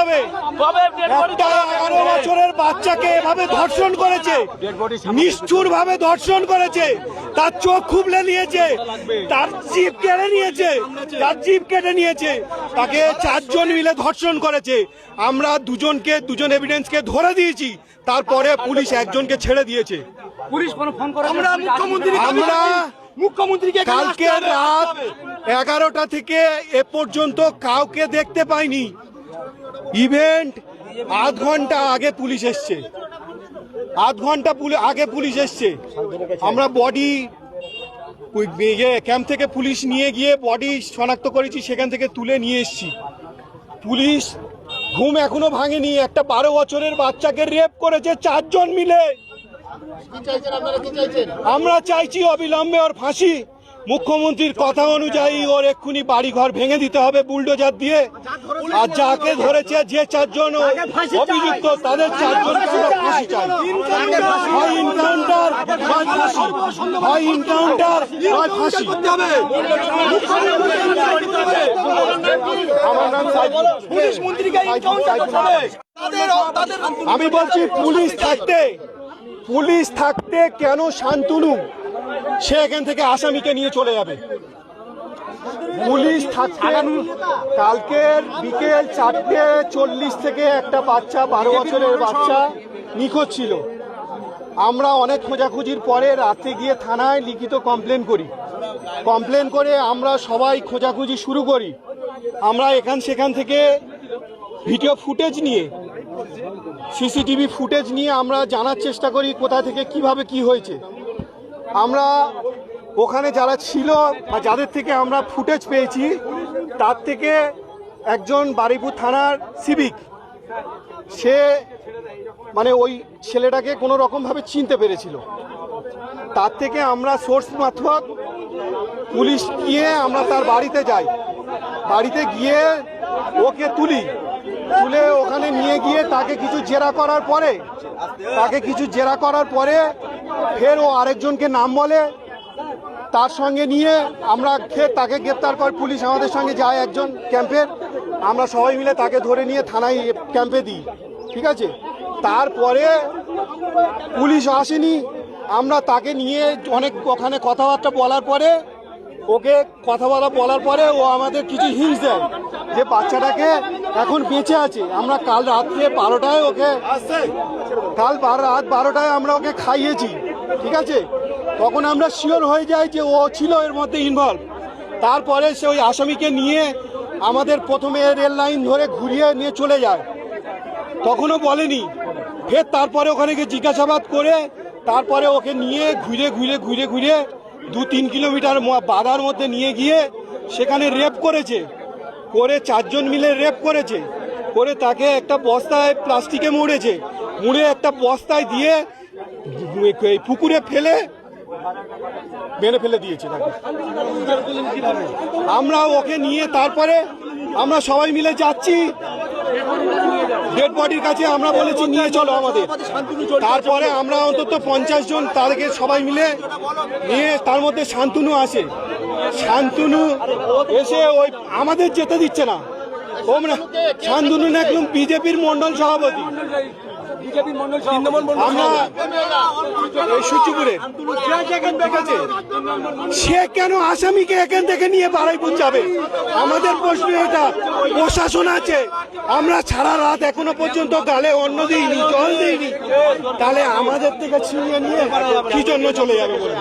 হবে। একটা 11 বছরের বাচ্চাকে এভাবে ধর্ষণ করেছে, নিষ্ঠুর ভাবে ধর্ষণ করেছে, তার চোখ খুবলে নিয়েছে, তার জিভ কেটে নিয়েছে, তাকে 4 জন মিলে ধর্ষণ করেছে। আমরা দুজন এভিডেন্সকে ধরে দিয়েছি, তারপরে পুলিশ একজনকে ছেড়ে দিয়েছে। আমরা মুখ্যমন্ত্রীকে কালকে রাত 11টা থেকে এ পর্যন্ত কাউকে দেখতে পাইনি। ইভেন্ট আধ ঘন্টা আগে পুলিশ এসছে, পুলিশ এসছে। আমরা বডি ক্যাম্প থেকে পুলিশ নিয়ে গিয়ে বডি শনাক্ত করেছি, সেখান থেকে তুলে নিয়ে এসছি। পুলিশ ঘুম এখনো ভাঙেনি। একটা 12 বছরের বাচ্চাকে রেপ করেছে 4 জন মিলে। আমরা চাইছি অবিলম্বে ওর ফাঁসি। মুখ্যমন্ত্রীর কথা অনুযায়ী ওর এক্ষুনি বাড়িঘর ভেঙে দিতে হবে বুলডোজার দিয়ে। আর যাকে ধরেছে, যে 4 জন অভিযুক্ত, তাদের 4 জনকে আমরা ফাঁসি চাই। হয় এনকাউন্টার নয় ফাঁসি, হয় এনকাউন্টার নয় ফাঁসি। আমার নাম সাইফুল। আমি বলছি পুলিশ থাকতে কেন শান্তনু সে এখান থেকে আসামিকে নিয়ে চলে যাবে? পুলিশ থাকতে কালকের বিকেল 4:40 থেকে একটা বাচ্চা 12 বছরের বাচ্চা নিখোঁজ ছিল। আমরা অনেক খোঁজাখুঁজির পরে রাতে গিয়ে থানায় লিখিত কমপ্লেন করে আমরা সবাই খোঁজাখুঁজি শুরু করি। আমরা সেখান থেকে ভিডিও ফুটেজ নিয়ে, সিসিটিভি ফুটেজ নিয়ে আমরা জানার চেষ্টা করি কোথা থেকে কিভাবে কি হয়েছে। আমরা ওখানে যারা ছিল বা যাদের থেকে আমরা ফুটেজ পেয়েছি, তার থেকে একজন বারুইপুর থানার সিভিক, সে মানে ওই ছেলেটাকে কোনো রকমভাবে চিনতে পেরেছিল। তার থেকে আমরা সোর্স মারফত পুলিশ গিয়ে আমরা তার বাড়িতে যাই। বাড়িতে গিয়ে ওকে তুলে ওখানে নিয়ে গিয়ে তাকে কিছু জেরা করার পরে ফের ও আরেকজনকে নাম বলে, তার সঙ্গে নিয়ে আমরা তাকে গ্রেপ্তার করে পুলিশ আমাদের সঙ্গে যায় একজন ক্যাম্পের। আমরা সবাই মিলে তাকে ধরে নিয়ে থানায় ক্যাম্পে দিই, ঠিক আছে। তারপরে পুলিশ আসেনি, আমরা তাকে নিয়ে অনেক ওখানে কথাবার্তা বলার পরে ও আমাদের কিছু হিন্টস দেয় যে বাচ্চাটাকে এখন বেঁচে আছে। আমরা কাল রাত্রে 12টায় রাত 12টায় আমরা ওকে খাইয়েছি, ঠিক আছে। তখন আমরা শিওর হয়ে যাই যে ও ছিল এর মধ্যে ইনভলভ। তারপরে সে ওই আসামিকে নিয়ে আমাদের প্রথমে রেল লাইন ধরে ঘুরিয়ে নিয়ে চলে যায়, তখনও বলেনি। ফের তারপরে ওখানে গিয়ে জিজ্ঞাসাবাদ করে তারপরে ওকে নিয়ে ঘুরে 2-3 কিলোমিটার বাধার মধ্যে নিয়ে গিয়ে সেখানে রেপ করে 4 জন মিলে রেপ করে তাকে একটা বস্তায় প্লাস্টিকে মুড়ে একটা বস্তায় দিয়ে পুকুরে মেরে ফেলে দিয়েছে তাকে। আমরা ওকে নিয়ে তারপরে আমরা সবাই মিলে যাচ্ছি ডেড বডির কাছে। আমরা বলেছি নিয়ে চলো আমাদের। তারপরে আমরা অন্তত 50 জন তাদেরকে সবাই মিলে নিয়ে, তার মধ্যে শান্তনু এসে ওই আমাদের যেতে দিচ্ছে না। শান্তনু একদম বিজেপির মন্ডল সভাপতি, আমরা সূচিপুরে। ঠিক আছে, সে কেন আসামিকে এখান থেকে নিয়ে বারুইপুর যাবে? আমাদের প্রশ্ন এটা। প্রশাসন আছে, আমরা সারা রাত এখনো পর্যন্ত গালে অন্ন দিইনি, জল দিইনি, তাহলে আমাদের থেকে ছিনিয়ে নিয়ে কি জন্য চলে যাবে বলে?